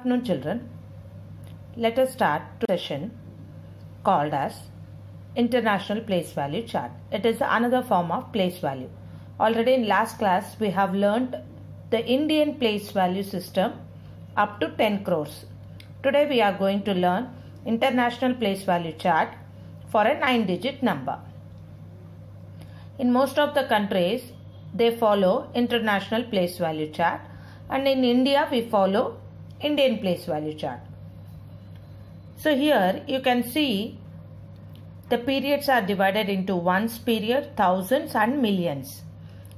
afternoon, children. Let us start the session called as International Place Value Chart. It is another form of place value. Already in last class we have learnt the Indian place value system up to 10 crores. Today we are going to learn International Place Value Chart for a 9-digit number. In most of the countries they follow International Place Value Chart, and in India we follow Indian Place Value Chart. So here you can see the periods are divided into ones period, thousands and millions.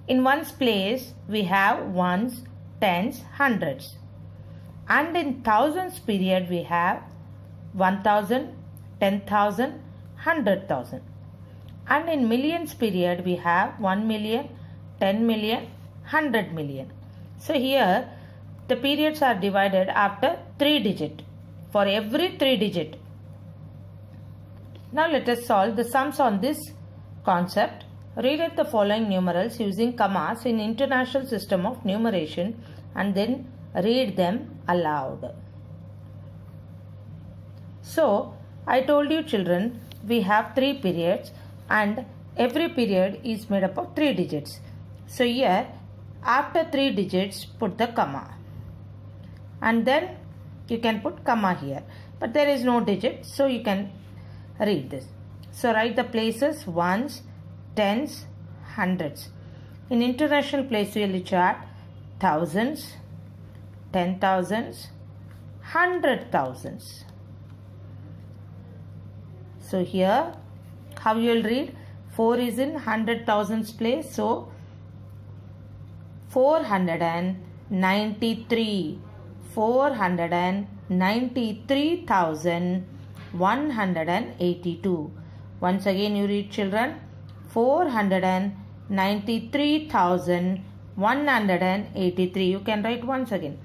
In ones place we have ones, tens, hundreds, and in thousands period we have 1000, 10,000, 100,000, and in millions period we have 1 million, 10 million, 100 million. So here the periods are divided after 3 digit for every 3 digit. Now let us solve the sums on this concept. Rewrite the following numerals using commas in International System of Numeration and then read them aloud. So I told you children, we have 3 periods and every period is made up of 3 digits. So here after 3 digits put the comma, and then you can put comma here, but there is no digit, so you can read this. So write the places ones, tens, hundreds. In International Place Value Chart, thousands, 10,000s, 100,000s. So here how you will read? 4 is in 100,000s place, so 493,182. Once again you read children, 493,183. You can write once again,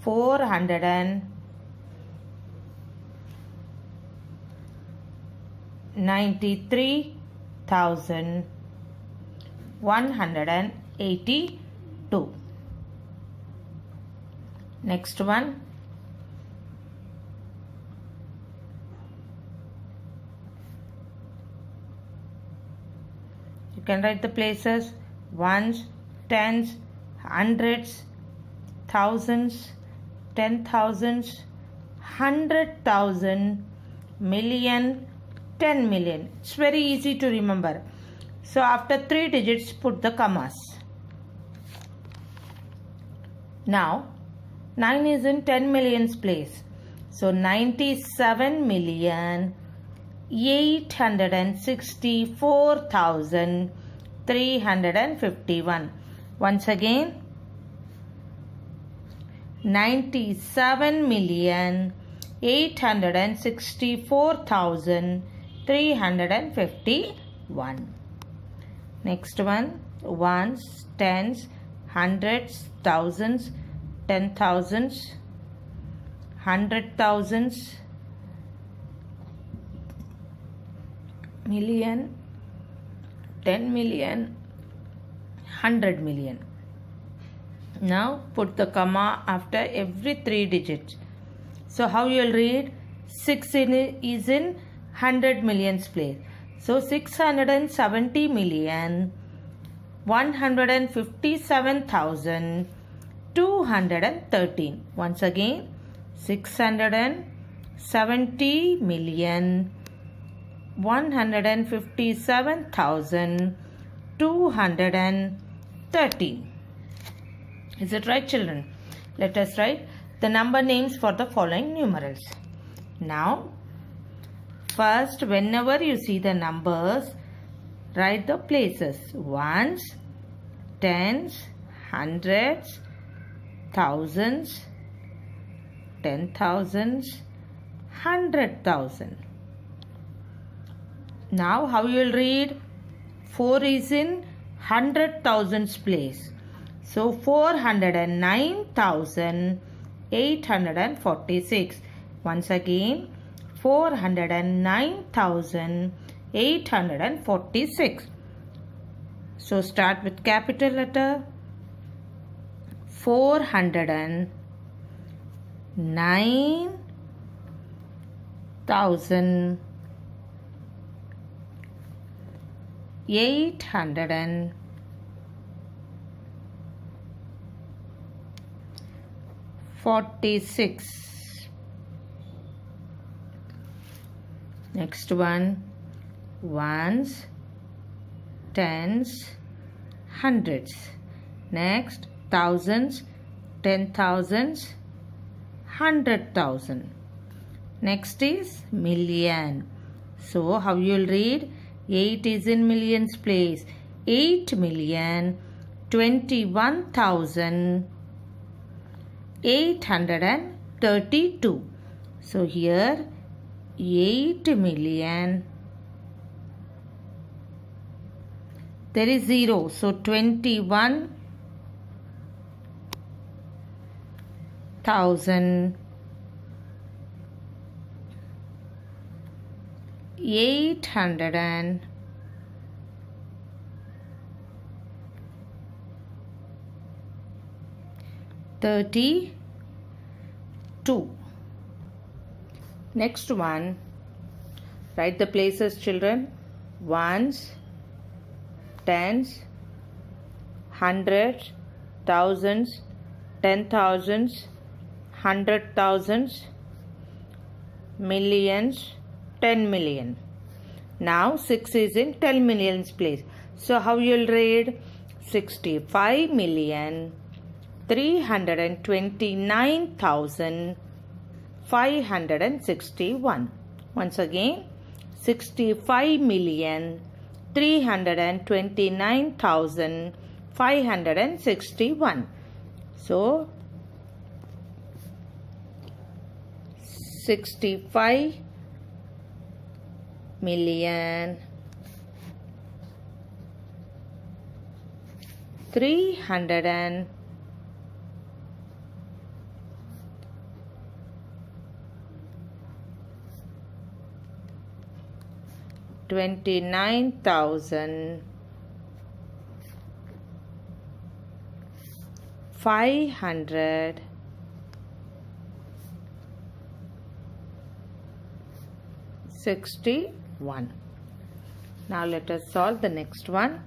493,182. Next one, you can write the places ones, tens, hundreds, thousands, 10,000s, 100,000, million, 10 million. It's very easy to remember. So after 3 digits put the commas. Now 9 is in 10 millions place. So 97,864,351. Once again, 97,864,351. Next one, ones, tens, hundreds, thousands, 10,000s, 100,000s, million, 10 million, 100 million. Now put the comma after every 3 digits. So how you will read? 6 is in 100 millions place. So 670,157,213. Once again, 670,157,213. Is it right children? Let us write the number names for the following numerals. Now first, whenever you see the numbers, write the places ones, tens, hundreds, thousands, 10,000s, 100,000. Now how you will read? 4 is in 100,000s place. So 409,846. Once again, 409,846. So start with capital letter 400 9,846. Next one, ones, tens, hundreds. Next, thousands, 10,000s, 100,000. Next is million. So how you will read? 8 is in millions place. 8,021,832. So here 8 million. There is 0. So 21,832. Next one, write the places, children. Ones, tens, hundreds, thousands, 10,000s, 100,000s, millions, 10 million. Now 6 is in 10 millions place. So how you will read? 65,329,561. Once again, 65,329,561. So 65 million 329,561. Now let us solve the next one.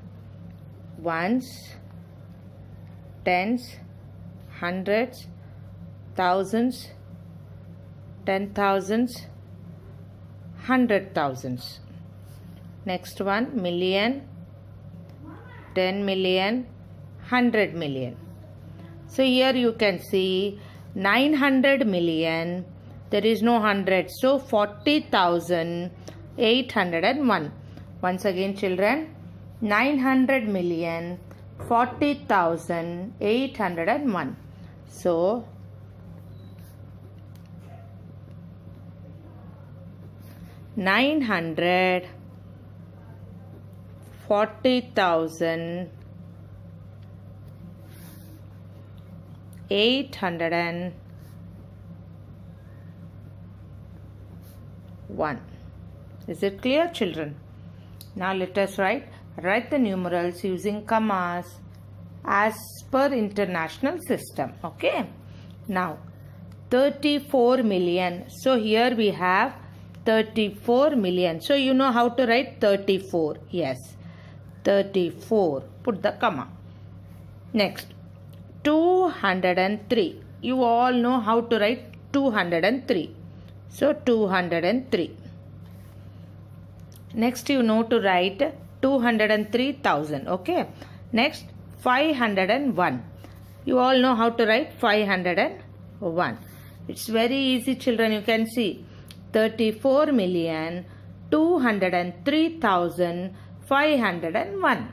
Ones, tens, hundreds, thousands, 10,000s, 100,000s. Next one, million, 10 million, 100 million. So here you can see 900 million. There is no hundred. So 40,801. Once again, children, 900 million, 40,801. So 900, 40,000, 801. Is it clear, children? Now let us write the numerals using commas as per international system. Okay. Now 34 million. So here we have 34 million. So you know how to write 34. Yes. 34. Put the comma. Next. 203. You all know how to write 203. So 203. Next you know to write 203,000. Okay. Next 501. You all know how to write 501. It's very easy, children. You can see 34,203,501.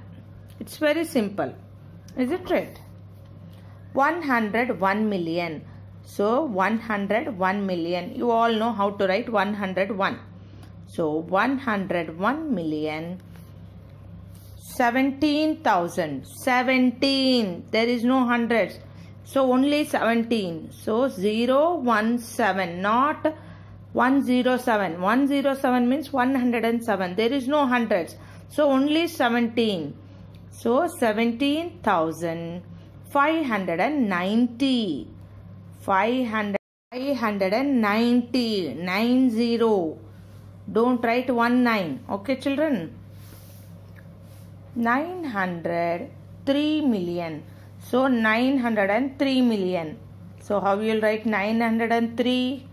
It's very simple. Is it right? 101 million. So 101 million. You all know how to write 101. So 101 million. 17,000. 17. There is no hundreds. So only 17. So 017, not 107. 107 means 107. There is no hundreds. So only 17. So 17,590. 500. 590, 90. Don't write 19. Okay, children. 903 million. So 903 million. So how you will write 903?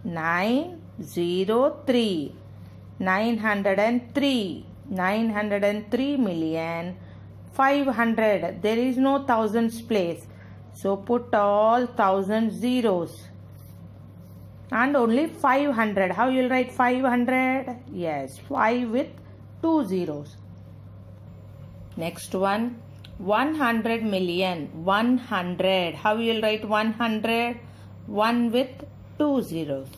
903. 903. 903 million. 500. There is no thousands place. So put all thousand zeros. And only 500. How you will write 500? Yes, 5 with 2 zeros. Next one, 100 million. 100. How you will write 100? 1 with 2 zeros.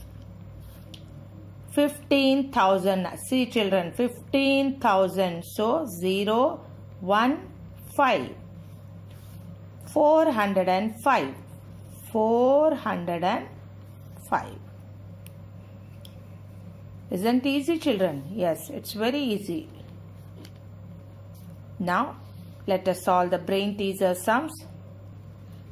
15,000. See children, 15,000. So 0, 1, 5. 405. 405. Isn't easy, children? Yes, it's very easy. Now, let us solve the brain teaser sums.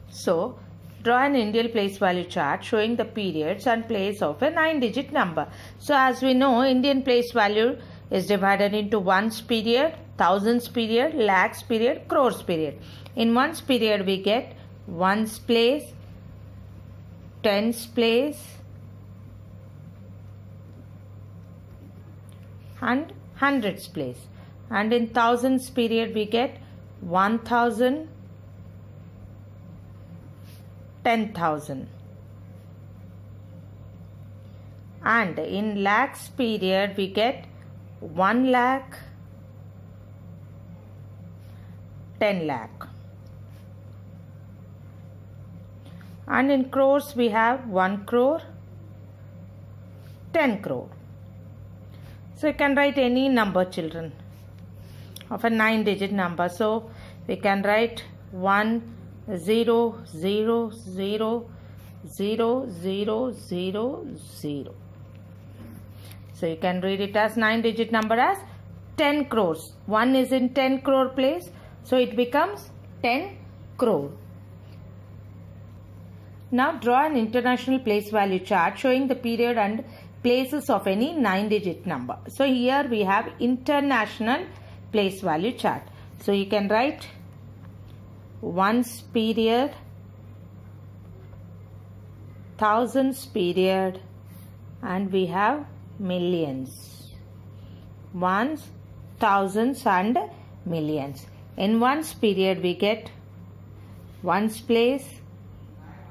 So, draw an Indian place value chart showing the periods and place of a 9-digit number. So, as we know, Indian place value is divided into ones period, thousands period, lakhs period, crores period. In ones period, we get ones place, tens place, and hundreds place. And in thousands period we get 1,000, 10,000. And in lakhs period we get 1 lakh, 10 lakh. And in crores we have 1 crore, 10 crore. So you can write any number, children, of a 9-digit number. So we can write 1, 0, 0, 0, 0, 0, 0, 0. So you can read it as 9-digit number as 10 crores. 1 is in 10 crore place. So it becomes 10 crore. Now draw an international place value chart showing the period and places of any 9-digit number. So here we have international place value chart. So you can write ones period, thousands period, and we have millions. Ones, thousands and millions. In ones period we get ones place,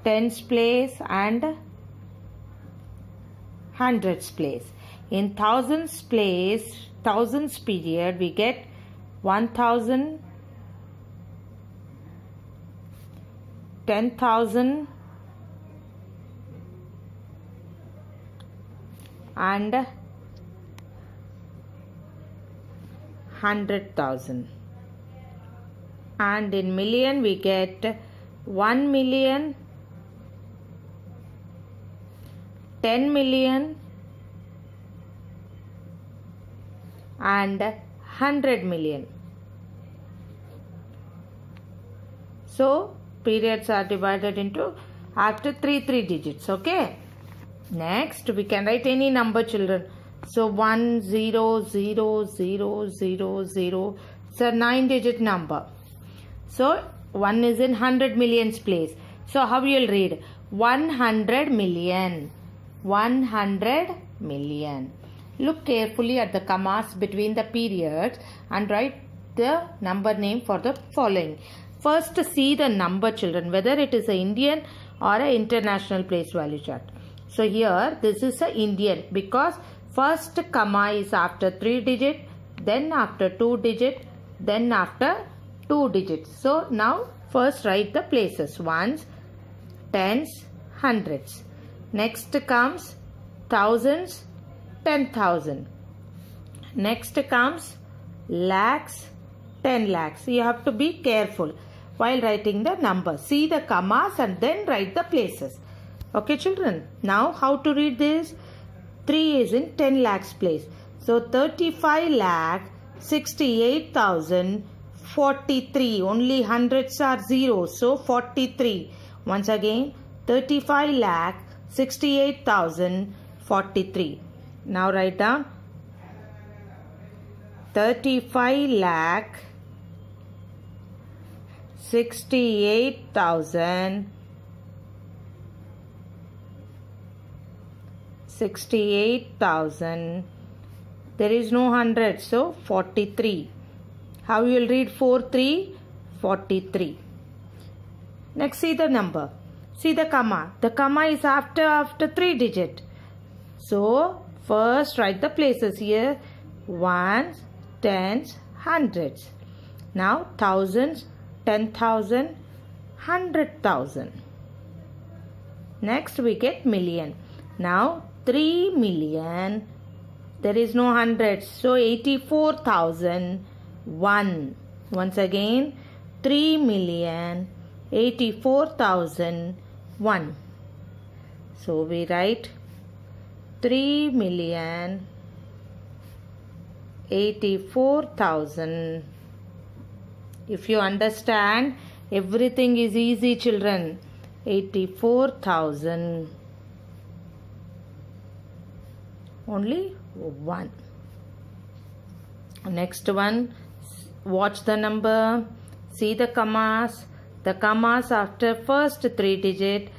tens place and hundreds place. In thousands place, thousands period we get 1,000, 10,000 and 100,000. And in million we get 1 million, 10 million and 100 million. So periods are divided into after 3 digits. Okay. Next we can write any number, children. So 1, 0, 0, 0, 0, 0. It's a 9-digit number. So 1 is in 100 millions place. So how you will read? 100 million. 100 million. Look carefully at the commas between the periods and write the number name for the following. First, see the number, children, whether it is an Indian or an international place value chart. So here this is a Indian because first comma is after 3 digit, then after 2 digit, then after 2 digits. So now first write the places: ones, tens, hundreds. Next comes thousands, 10,000. Next comes lakhs, 10 lakhs. You have to be careful while writing the number. See the commas and then write the places. Okay, children. Now how to read this? 3 is in 10 lakhs place. So 35 lakh 68,043. Only hundreds are zeros. So 43. Once again 35 lakh 68,043. Now write down 35 lakh 68,000 there is no 100, so 43. How you will read 43? 43. Next, see the number. See the comma. The comma is after 3 digit. So first write the places here. Ones, tens, hundreds. Now thousands, 10,000, 100,000. Next we get million. Now 3 million. There is no hundreds, so 84,001. Once again, 3 million 84,001. So we write 3 million 84,000. If you understand, everything is easy, children. 84,000. Only one. Next one, watch the number, see the commas. The commas after first 3 digit,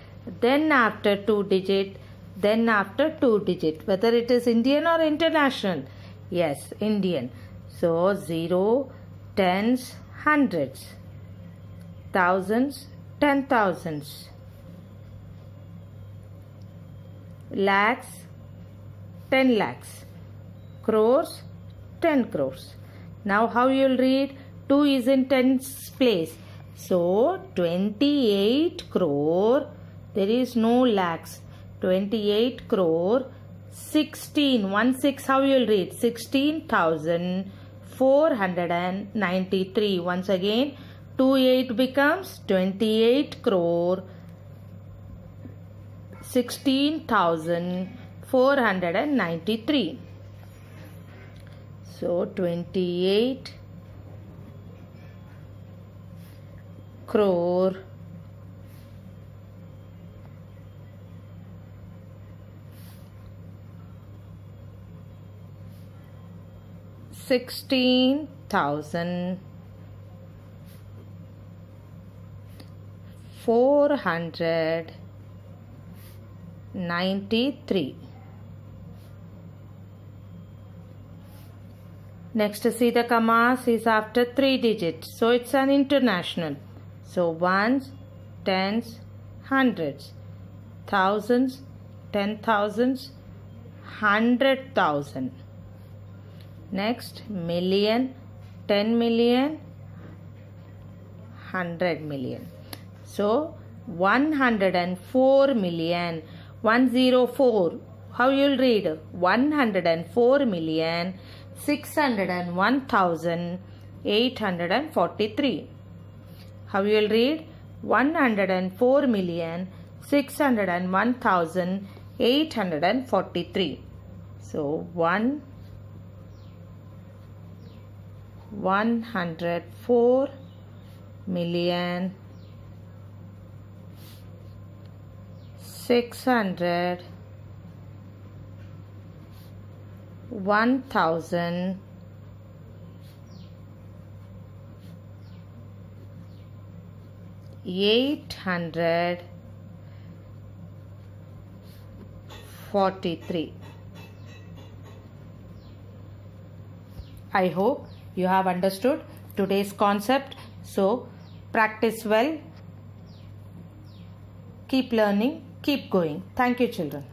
then after 2 digit, then after 2 digit. Whether it is Indian or international? Yes, Indian. So 0, tens, hundreds, thousands, 10,000s, lakhs, 10 lakhs, crores, 10 crores. Now how you will read? 2 is in tens place. So 28 crore, there is no lakhs. 28 crore, 16, 16, how you will read? 16,493. Once again, 28 becomes 28 crore, 16,493. So 28 crore 16,493. Next, see the commas is after 3 digits, so it's an international. So ones, tens, hundreds, thousands, 10,000s, 100,000. Next, million, 10 million, 100 million. So 104 million, 104. How you will read? 104 million 601,843. How you will read? 104 million 601,843. So 104 million 1,843. I hope you have understood today's concept. So practice well. Keep learning. Keep going. Thank you, children.